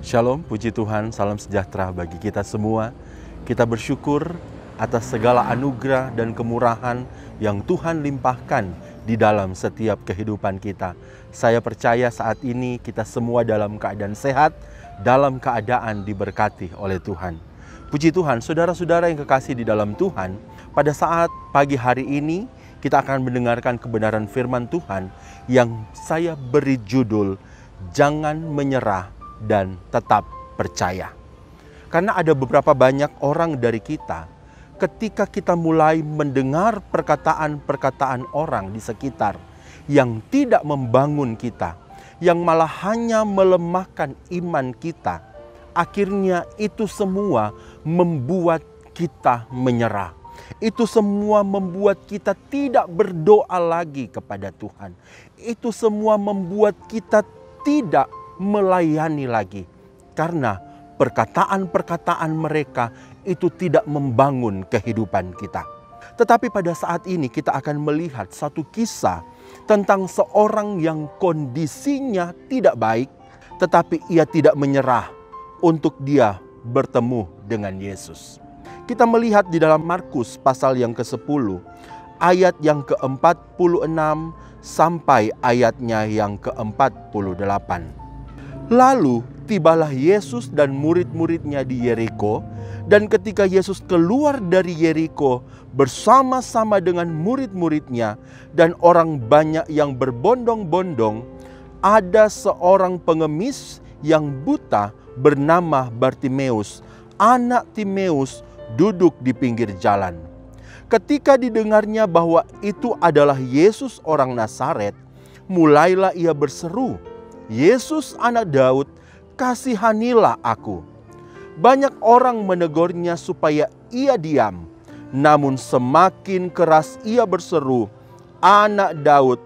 Shalom, puji Tuhan, salam sejahtera bagi kita semua. Kita bersyukur atas segala anugerah dan kemurahan yang Tuhan limpahkan di dalam setiap kehidupan kita. Saya percaya saat ini kita semua dalam keadaan sehat, dalam keadaan diberkati oleh Tuhan. Puji Tuhan, saudara-saudara yang kekasih di dalam Tuhan, pada saat pagi hari ini kita akan mendengarkan kebenaran firman Tuhan yang saya beri judul, Jangan Menyerah dan Tetap Percaya. Karena ada beberapa banyak orang dari kita, ketika kita mulai mendengar perkataan-perkataan orang di sekitar yang tidak membangun kita, yang malah hanya melemahkan iman kita, akhirnya itu semua membuat kita menyerah. Itu semua membuat kita tidak berdoa lagi kepada Tuhan. Itu semua membuat kita tidak melayani lagi. Karena perkataan-perkataan mereka itu tidak membangun kehidupan kita. Tetapi pada saat ini kita akan melihat satu kisah tentang seorang yang kondisinya tidak baik, tetapi ia tidak menyerah untuk dia bertemu dengan Yesus. Kita melihat di dalam Markus pasal yang ke-10, ayat yang ke-46 sampai ayatnya yang ke-48. Lalu tibalah Yesus dan murid-muridnya di Yeriko, dan ketika Yesus keluar dari Yeriko bersama-sama dengan murid-muridnya dan orang banyak yang berbondong-bondong, ada seorang pengemis yang buta bernama Bartimeus, anak Timeus, duduk di pinggir jalan. Ketika didengarnya bahwa itu adalah Yesus orang Nazaret, mulailah ia berseru, "Yesus anak Daud, kasihanilah aku." Banyak orang menegurnya supaya ia diam, namun semakin keras ia berseru, "Anak Daud,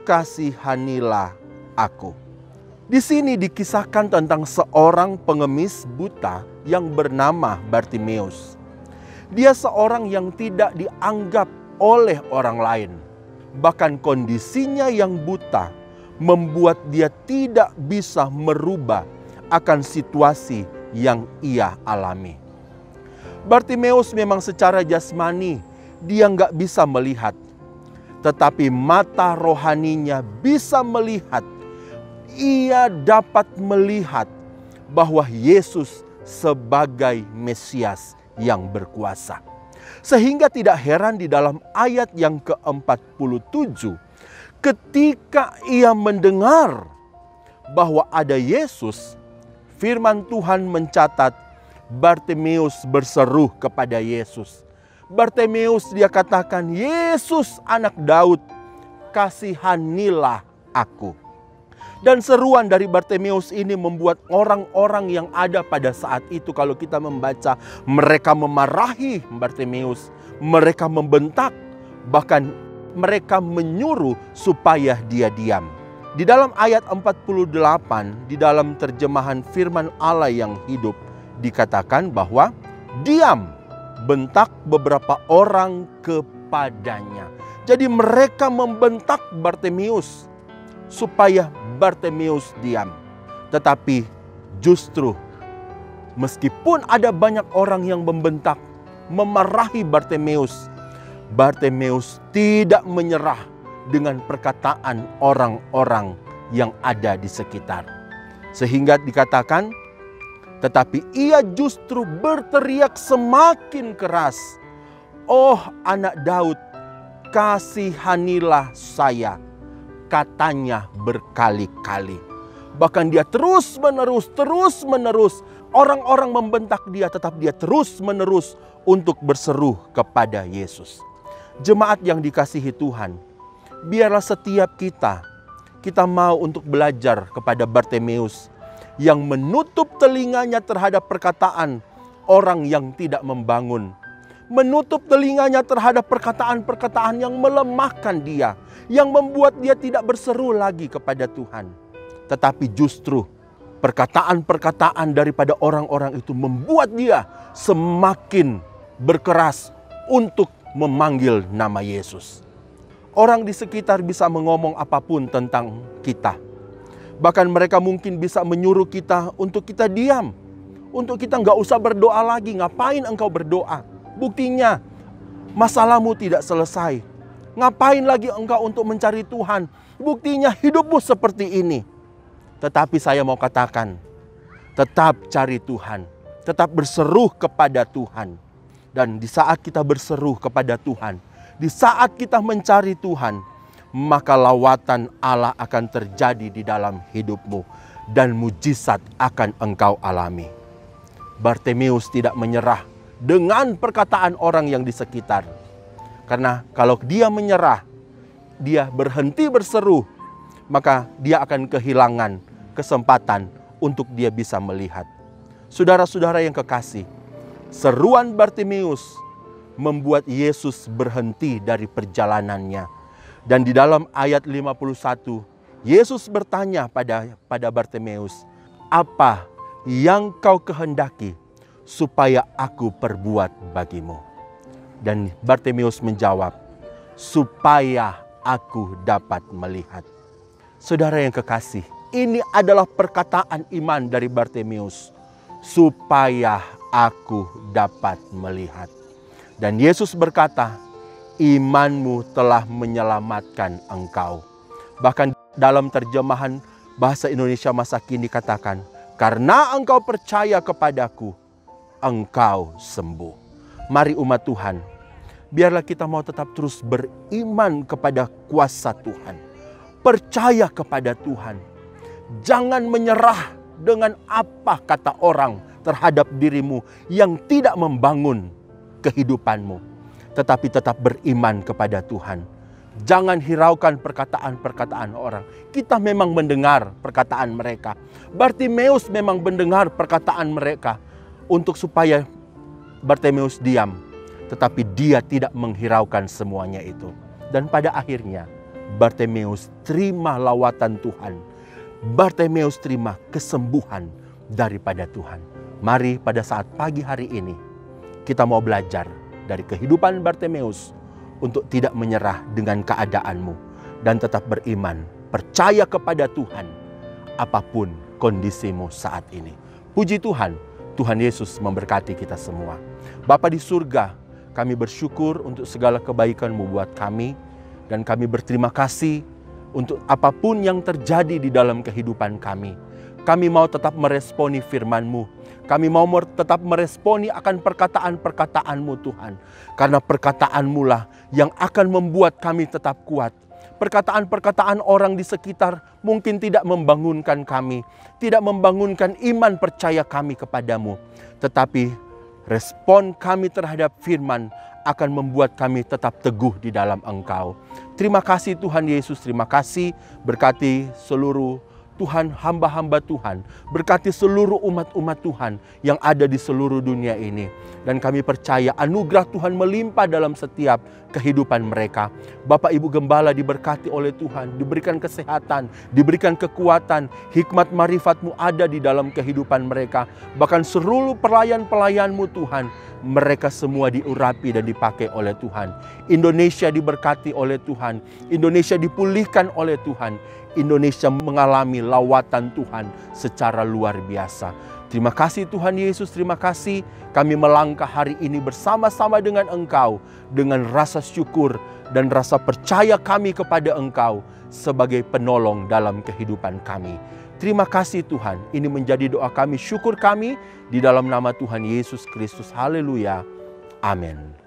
kasihanilah aku." Di sini dikisahkan tentang seorang pengemis buta yang bernama Bartimeus. Dia seorang yang tidak dianggap oleh orang lain. Bahkan kondisinya yang buta membuat dia tidak bisa merubah akan situasi yang ia alami. Bartimeus memang secara jasmani dia nggak bisa melihat, tetapi mata rohaninya bisa melihat. Ia dapat melihat bahwa Yesus sebagai Mesias yang berkuasa. Sehingga tidak heran di dalam ayat yang ke-47, ketika ia mendengar bahwa ada Yesus, firman Tuhan mencatat Bartimeus berseru kepada Yesus. Bartimeus dia katakan, "Yesus anak Daud, kasihanilah aku." Dan seruan dari Bartimeus ini membuat orang-orang yang ada pada saat itu, kalau kita membaca, mereka memarahi Bartimeus, mereka membentak, bahkan mereka menyuruh supaya dia diam. Di dalam ayat 48, di dalam terjemahan firman Allah yang hidup, dikatakan bahwa diam, bentak beberapa orang kepadanya. Jadi mereka membentak Bartimeus supaya Bartimeus diam. Tetapi justru meskipun ada banyak orang yang membentak, memarahi Bartimeus, Bartimeus tidak menyerah dengan perkataan orang-orang yang ada di sekitar. Sehingga dikatakan, tetapi ia justru berteriak semakin keras, "Oh anak Daud, kasihanilah saya," katanya berkali-kali. Bahkan dia terus menerus. Orang-orang membentak dia, tetap dia terus menerus untuk berseru kepada Yesus. Jemaat yang dikasihi Tuhan, biarlah setiap kita mau untuk belajar kepada Bartimeus yang menutup telinganya terhadap perkataan orang yang tidak membangun. Menutup telinganya terhadap perkataan-perkataan yang melemahkan dia, yang membuat dia tidak berseru lagi kepada Tuhan. Tetapi justru perkataan-perkataan daripada orang-orang itu membuat dia semakin berkeras untuk memanggil nama Yesus. Orang di sekitar bisa mengomong apapun tentang kita. Bahkan mereka mungkin bisa menyuruh kita untuk kita diam. Untuk kita nggak usah berdoa lagi. Ngapain engkau berdoa? Buktinya masalahmu tidak selesai. Ngapain lagi engkau untuk mencari Tuhan? Buktinya hidupmu seperti ini. Tetapi saya mau katakan, tetap cari Tuhan. Tetap berseru kepada Tuhan. Dan di saat kita berseru kepada Tuhan, di saat kita mencari Tuhan, maka lawatan Allah akan terjadi di dalam hidupmu. Dan mujizat akan engkau alami. Bartimeus tidak menyerah dengan perkataan orang yang di sekitar. Karena kalau dia menyerah, dia berhenti berseru, maka dia akan kehilangan kesempatan untuk dia bisa melihat. Saudara-saudara yang kekasih, seruan Bartimeus membuat Yesus berhenti dari perjalanannya. Dan di dalam ayat 51, Yesus bertanya pada Bartimeus, "Apa yang kau kehendaki supaya aku perbuat bagimu?" Dan Bartimeus menjawab, "Supaya aku dapat melihat." Saudara yang kekasih, ini adalah perkataan iman dari Bartimeus. Supaya aku dapat melihat. Dan Yesus berkata, imanmu telah menyelamatkan engkau. Bahkan dalam terjemahan bahasa Indonesia masa kini katakan, karena engkau percaya kepadaku, engkau sembuh. Mari umat Tuhan, biarlah kita mau tetap terus beriman kepada kuasa Tuhan. Percaya kepada Tuhan. Jangan menyerah dengan apa kata orang terhadap dirimu yang tidak membangun kehidupanmu. Tetapi tetap beriman kepada Tuhan. Jangan hiraukan perkataan-perkataan orang. Kita memang mendengar perkataan mereka. Bartimeus memang mendengar perkataan mereka untuk supaya Bartimeus diam. Tetapi dia tidak menghiraukan semuanya itu. Dan pada akhirnya Bartimeus terima lawatan Tuhan. Bartimeus terima kesembuhan daripada Tuhan. Mari pada saat pagi hari ini kita mau belajar dari kehidupan Bartimeus untuk tidak menyerah dengan keadaanmu dan tetap beriman, percaya kepada Tuhan apapun kondisimu saat ini. Puji Tuhan, Tuhan Yesus memberkati kita semua. Bapa di surga, kami bersyukur untuk segala kebaikan-Mu buat kami dan kami berterima kasih untuk apapun yang terjadi di dalam kehidupan kami. Kami mau tetap meresponi firman-Mu. Kami mau tetap meresponi akan perkataan-perkataan-Mu Tuhan. Karena perkataan-Mu lah yang akan membuat kami tetap kuat. Perkataan-perkataan orang di sekitar mungkin tidak membangunkan kami. Tidak membangunkan iman percaya kami kepadamu. Tetapi respon kami terhadap firman akan membuat kami tetap teguh di dalam Engkau. Terima kasih Tuhan Yesus, terima kasih. Berkati seluruh Tuhan, hamba-hamba Tuhan, berkati seluruh umat-umat Tuhan yang ada di seluruh dunia ini. Dan kami percaya anugerah Tuhan melimpah dalam setiap kehidupan mereka. Bapak Ibu Gembala diberkati oleh Tuhan, diberikan kesehatan, diberikan kekuatan, hikmat marifat-Mu ada di dalam kehidupan mereka. Bahkan seluruh pelayan-pelayan-Mu Tuhan, mereka semua diurapi dan dipakai oleh Tuhan. Indonesia diberkati oleh Tuhan, Indonesia dipulihkan oleh Tuhan. Indonesia mengalami lawatan Tuhan secara luar biasa. Terima kasih Tuhan Yesus, terima kasih kami melangkah hari ini bersama-sama dengan Engkau. Dengan rasa syukur dan rasa percaya kami kepada Engkau sebagai penolong dalam kehidupan kami. Terima kasih Tuhan, ini menjadi doa kami, syukur kami di dalam nama Tuhan Yesus Kristus. Haleluya. Amin.